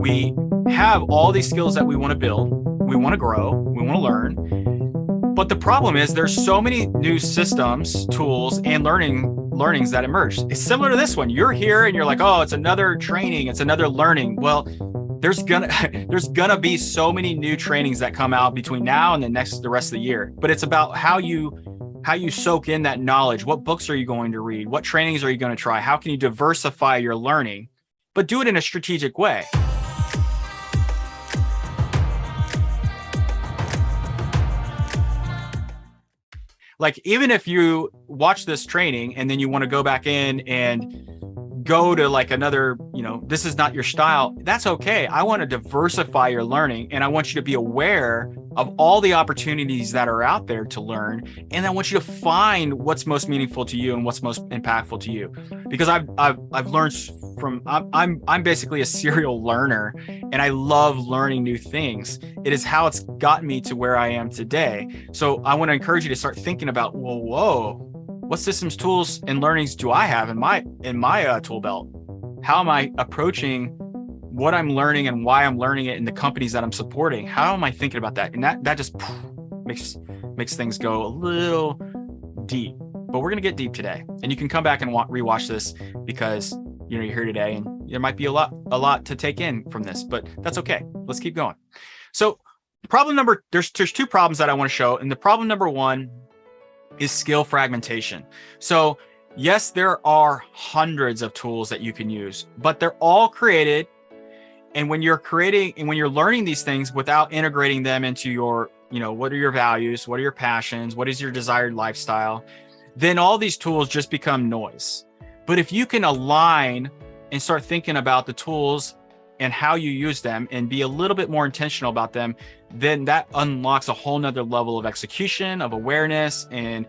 we have all these skills that we want to build, we want to grow, we want to learn. But the problem is there's so many new systems, tools, and learnings that emerge. It's similar to this one. You're here and you're like, oh, it's another training, it's another learning. Well, there's gonna be so many new trainings that come out between now and the rest of the year. But it's about how you soak in that knowledge. What books are you going to read? What trainings are you going to try? How can you diversify your learning, but do it in a strategic way? Like, even if you watch this training and then you want to go back in and go to like another, this is not your style, that's okay. I want to diversify your learning, and I want you to be aware of all the opportunities that are out there to learn. And I want you to find what's most meaningful to you and what's most impactful to you. Because I've learned from, I'm basically a serial learner, and I love learning new things. It is how it's gotten me to where I am today. So I want to encourage you to start thinking about, whoa, what systems, tools, and learnings do I have in my tool belt? How am I approaching what I'm learning and why I'm learning it in the companies that I'm supporting? How am I thinking about that? And that just makes things go a little deep. But we're going to get deep today. And you can come back and rewatch this because you're here today, and there might be a lot to take in from this, but that's okay. Let's keep going. So there's two problems that I want to show. And the problem number one is skill fragmentation. So yes, there are hundreds of tools that you can use, but they're all created. And when you're learning these things without integrating them into your, what are your values? What are your passions? What is your desired lifestyle? Then all these tools just become noise. But if you can align and start thinking about the tools and how you use them and be a little bit more intentional about them, then that unlocks a whole nother level of execution, of awareness, and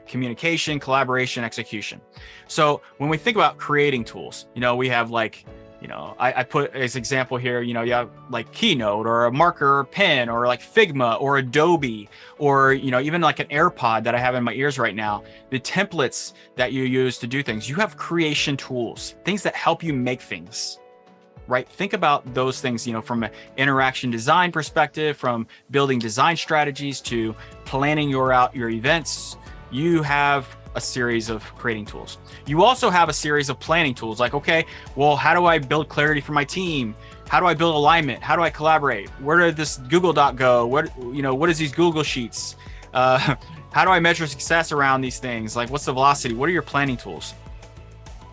communication, collaboration, execution. So when we think about creating tools, we have I put as example here, you have like Keynote or a marker or pen or like Figma or Adobe or, even like an AirPod that I have in my ears right now, the templates that you use to do things. You have creation tools, things that help you make things. Right? Think about those things, from an interaction design perspective, from building design strategies to planning your events. You have a series of creating tools. You also have a series of planning tools. Like, okay, well, how do I build clarity for my team? How do I build alignment? How do I collaborate? Where did this Google Doc go? What is these Google Sheets? How do I measure success around these things? Like, what's the velocity? What are your planning tools?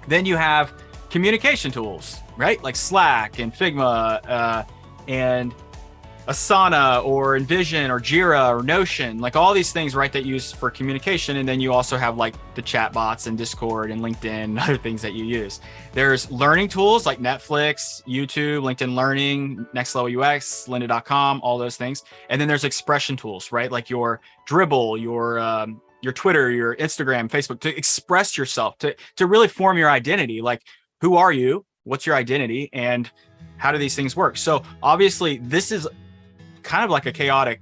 Then you have communication tools, right? Like Slack and Figma and Asana or Envision or Jira or Notion, like all these things, right, that you use for communication. And then you also have like the chat bots and Discord and LinkedIn and other things that you use. There's learning tools like Netflix, YouTube, LinkedIn Learning, Next Level UX, lynda.com, all those things. And then there's expression tools, right? Like your Dribbble, your Twitter, your Instagram, Facebook, to express yourself, to really form your identity. Like, who are you? What's your identity? And how do these things work? So obviously this is kind of like a chaotic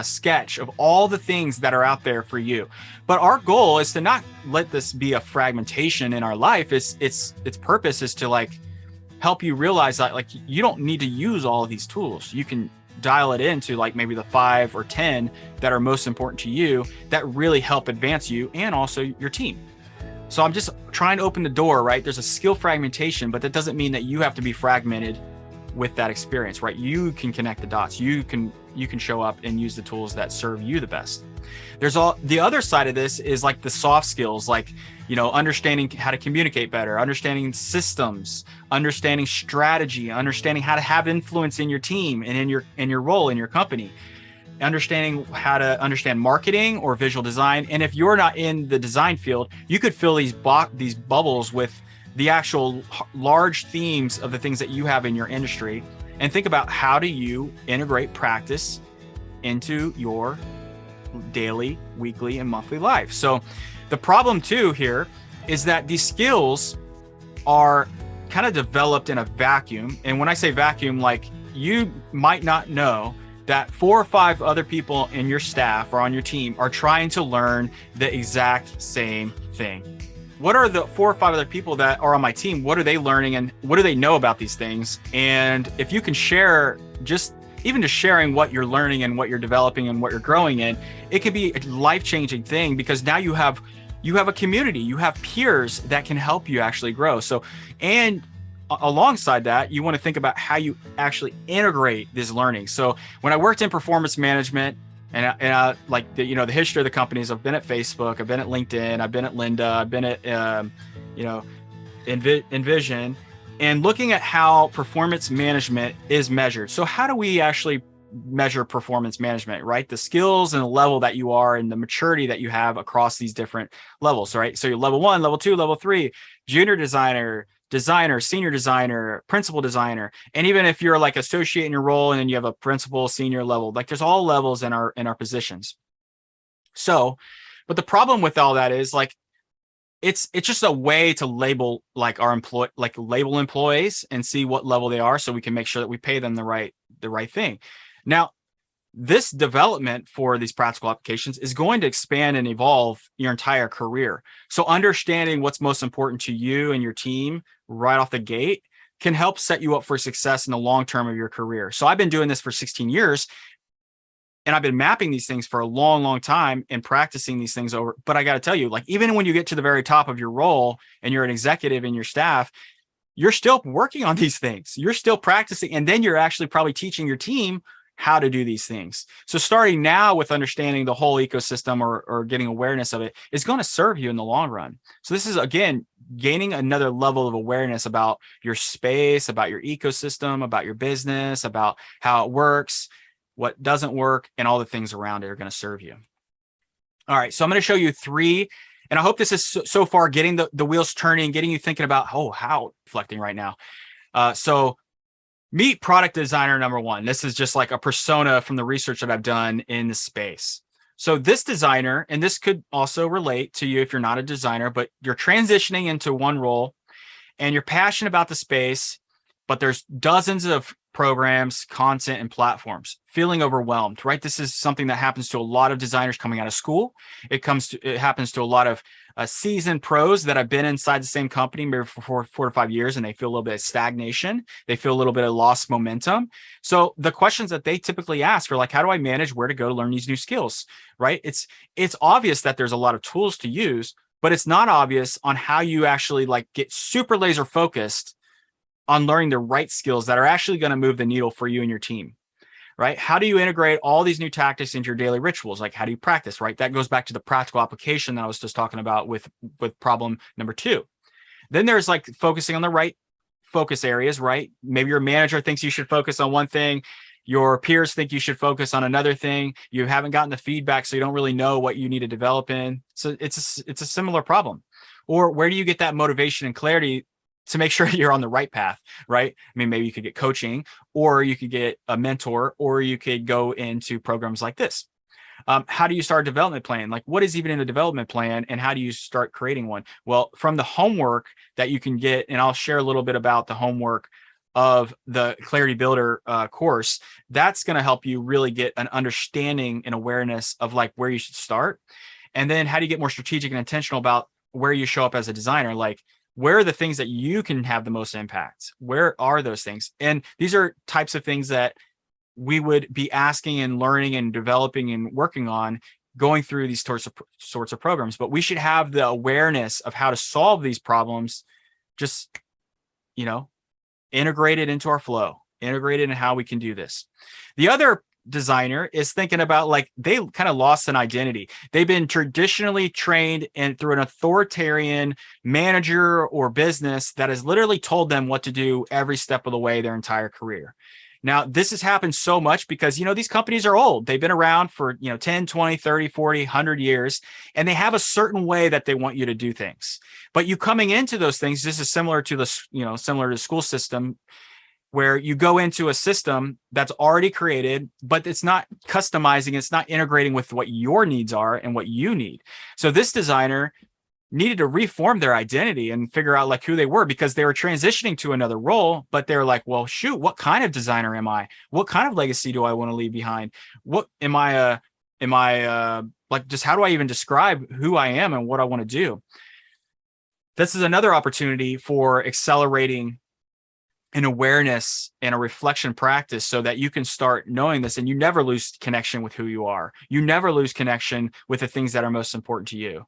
sketch of all the things that are out there for you. But our goal is to not let this be a fragmentation in our life. Its purpose is to like help you realize that like you don't need to use all of these tools. You can dial it into like maybe the 5 or 10 that are most important to you that really help advance you and also your team. So I'm just trying to open the door, right? There's a skill fragmentation, but that doesn't mean that you have to be fragmented with that experience, right? You can connect the dots. You can show up and use the tools that serve you the best. There's the other side of this is like the soft skills, like, understanding how to communicate better, understanding systems, understanding strategy, understanding how to have influence in your team and in your role in your company, understanding how to understand marketing or visual design. And if you're not in the design field, you could fill these bubbles with the actual large themes of the things that you have in your industry, and think about how do you integrate practice into your daily, weekly, and monthly life. So the problem too here is that these skills are kind of developed in a vacuum. And when I say vacuum, like you might not know that 4 or 5 other people in your staff or on your team are trying to learn the exact same thing. what are the 4 or 5 other people that are on my team? What are they learning and what do they know about these things? And if you can share, just even just sharing what you're learning and what you're developing and what you're growing in, it could be a life-changing thing, because now you have a community, you have peers that can help you actually grow. So, and alongside that, you want to think about how you actually integrate this learning. So when I worked in performance management, and I like the, the history of the companies, I've been at Facebook, I've been at LinkedIn, I've been at Lynda, I've been at, Envision, and looking at how performance management is measured. So how do we actually measure performance management, right? The skills and the level that you are and the maturity that you have across these different levels, right? So you're level 1, level 2, level 3, junior designer, senior designer, principal designer. And even if you're like associate in your role and then you have a principal, senior level, like there's all levels in our positions. So, but the problem with all that is like, it's just a way to label like label employees and see what level they are, so we can make sure that we pay them the right thing. Now, this development for these practical applications is going to expand and evolve your entire career. So understanding what's most important to you and your team right off the gate can help set you up for success in the long term of your career. So I've been doing this for 16 years, and I've been mapping these things for a long, long time and practicing these things over. But I got to tell you, like, even when you get to the very top of your role and you're an executive in your staff, you're still working on these things. You're still practicing. And then you're actually probably teaching your team how to do these things. So starting now with understanding the whole ecosystem or getting awareness of it is going to serve you in the long run. So this is, again, gaining another level of awareness about your space, about your ecosystem, about your business, about how it works, what doesn't work, and all the things around it are going to serve you. All right, so I'm going to show you 3, and I hope this is so far getting the wheels turning, getting you thinking about, how reflecting right now. So meet product designer number 1. This is just like a persona from the research that I've done in the space. So this designer, and this could also relate to you if you're not a designer, but you're transitioning into one role and you're passionate about the space, but there's dozens of programs, content, and platforms, feeling overwhelmed, right? This is something that happens to a lot of designers coming out of school. It happens to a lot of seasoned pros that have been inside the same company maybe for 4 to 5 years, and they feel a little bit of stagnation. They feel a little bit of lost momentum. So the questions that they typically ask are like, how do I manage where to go to learn these new skills, right? It's obvious that there's a lot of tools to use, but it's not obvious on how you actually like get super laser focused on learning the right skills that are actually going to move the needle for you and your team, right? How do you integrate all these new tactics into your daily rituals? Like, how do you practice, right? That goes back to the practical application that I was just talking about with problem number 2. Then there's like focusing on the right focus areas, right? Maybe your manager thinks you should focus on one thing. Your peers think you should focus on another thing. You haven't gotten the feedback, so you don't really know what you need to develop in. So it's a similar problem. Or where do you get that motivation and clarity to make sure you're on the right path, right? I mean, maybe you could get coaching, or you could get a mentor, or you could go into programs like this. How do you start a development plan? Like, what is even in a development plan, and how do you start creating one? Well, from the homework that you can get, and I'll share a little bit about the homework of the Clarity Builder course, that's going to help you really get an understanding and awareness of like where you should start. And then how do you get more strategic and intentional about where you show up as a designer? Like, where are the things that you can have the most impact? Where are those things? And these are types of things that we would be asking and learning and developing and working on going through these sorts of programs. But we should have the awareness of how to solve these problems, just, integrated into our flow, integrated in how we can do this. The other designer is thinking about like they kind of lost an identity. They've been traditionally trained and through an authoritarian manager or business that has literally told them what to do every step of the way their entire career. Now, this has happened so much because, these companies are old. They've been around for, 10, 20, 30, 40, 100 years, and they have a certain way that they want you to do things. But you coming into those things, this is similar to the school system, where you go into a system that's already created, but it's not customizing, it's not integrating with what your needs are and what you need. So this designer needed to reform their identity and figure out like who they were, because they were transitioning to another role, but they're like, well, shoot, what kind of designer am I? What kind of legacy do I want to leave behind? What am I, like, just how do I even describe who I am and what I want to do? This is another opportunity for accelerating an awareness and a reflection practice so that you can start knowing this and you never lose connection with who you are. You never lose connection with the things that are most important to you.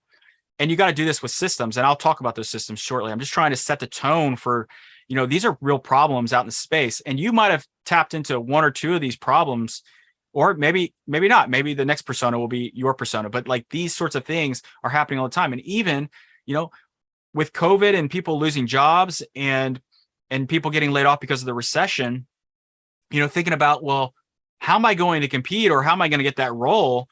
And you got to do this with systems. And I'll talk about those systems shortly. I'm just trying to set the tone for, these are real problems out in space. And you might have tapped into one or two of these problems, or maybe not. Maybe the next persona will be your persona. But like these sorts of things are happening all the time. And even, with COVID and people losing jobs and people getting laid off because of the recession, thinking about, well, how am I going to compete, or how am I going to get that role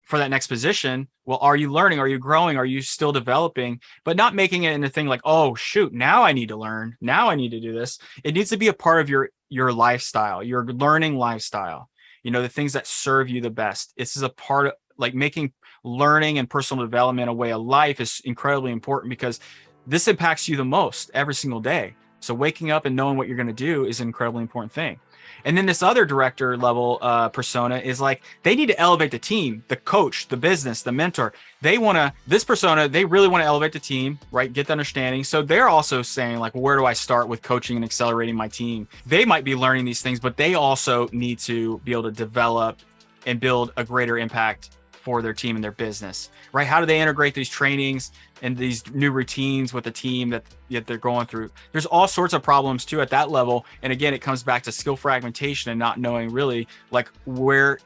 for that next position? Well, are you learning? Are you growing? Are you still developing? But not making it into a thing like, oh shoot, now I need to learn. Now I need to do this. It needs to be a part of your lifestyle, your learning lifestyle, the things that serve you the best. This is a part of like making learning and personal development a way of life is incredibly important, because this impacts you the most every single day. So waking up and knowing what you're going to do is an incredibly important thing. And then this other director level persona is like, they need to elevate the team, the coach, the business, the mentor. This persona, they really want to elevate the team, right? Get the understanding. So they're also saying like, where do I start with coaching and accelerating my team? They might be learning these things, but they also need to be able to develop and build a greater impact for their team and their business, right? How do they integrate these trainings and these new routines with the team that they're going through? There's all sorts of problems too at that level. And again, it comes back to skill fragmentation and not knowing really like where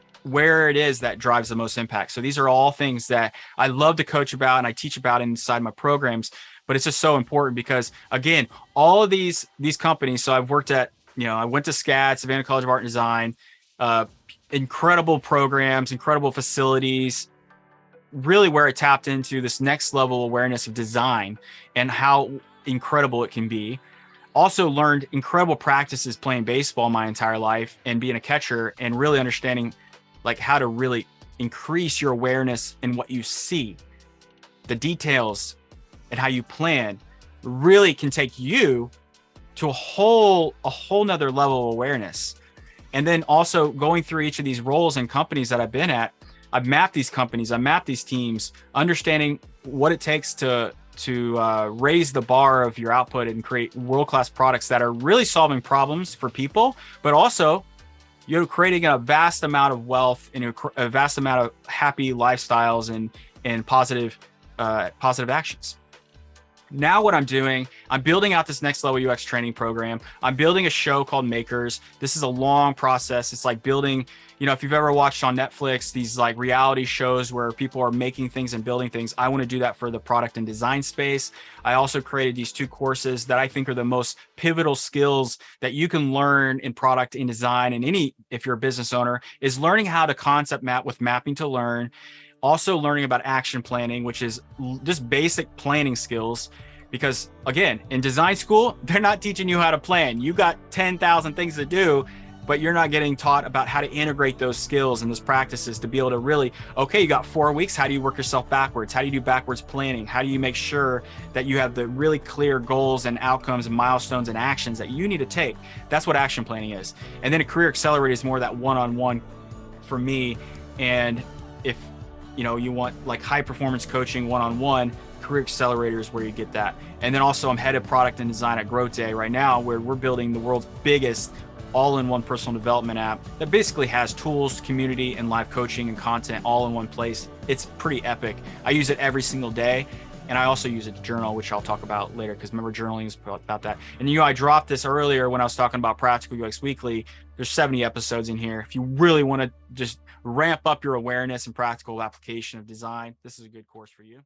it is that drives the most impact. So these are all things that I love to coach about and I teach about inside my programs, but it's just so important because again, all of these companies, so I've worked at, I went to SCAD, Savannah College of Art and Design, incredible programs, incredible facilities, really where it tapped into this next level awareness of design and how incredible it can be. Also learned incredible practices playing baseball my entire life and being a catcher and really understanding like how to really increase your awareness in what you see, the details and how you plan really can take you to a whole nother level of awareness. And then also going through each of these roles and companies that I've been at, I've mapped these companies, I mapped these teams, understanding what it takes to raise the bar of your output and create world-class products that are really solving problems for people, but also, creating a vast amount of wealth and a vast amount of happy lifestyles and positive actions. Now what I'm doing, I'm building out this next level UX training program. I'm building a show called Makers. This is a long process. It's like building, if you've ever watched on Netflix, these like reality shows where people are making things and building things. I want to do that for the product and design space. I also created these 2 courses that I think are the most pivotal skills that you can learn in product and design. And if you're a business owner, is learning how to concept map with mapping to learn. Also learning about action planning, which is just basic planning skills. Because again, in design school, they're not teaching you how to plan. You got 10,000 things to do, but you're not getting taught about how to integrate those skills and those practices to be able to really, okay, you got 4 weeks. How do you work yourself backwards? How do you do backwards planning? How do you make sure that you have the really clear goals and outcomes and milestones and actions that you need to take? That's what action planning is. And then a career accelerator is more that one-on-one for me. And if you want like high performance coaching one-on-one, Career Accelerator is where you get that. And then also I'm head of product and design at Growth Day right now, where we're building the world's biggest all-in-one personal development app that basically has tools, community, and live coaching and content all in one place. It's pretty epic. I use it every single day. And I also use it to journal, which I'll talk about later, because remember, journaling is about that. And I dropped this earlier when I was talking about Practical UX Weekly. There's 70 episodes in here. If you really want to just ramp up your awareness and practical application of design, this is a good course for you.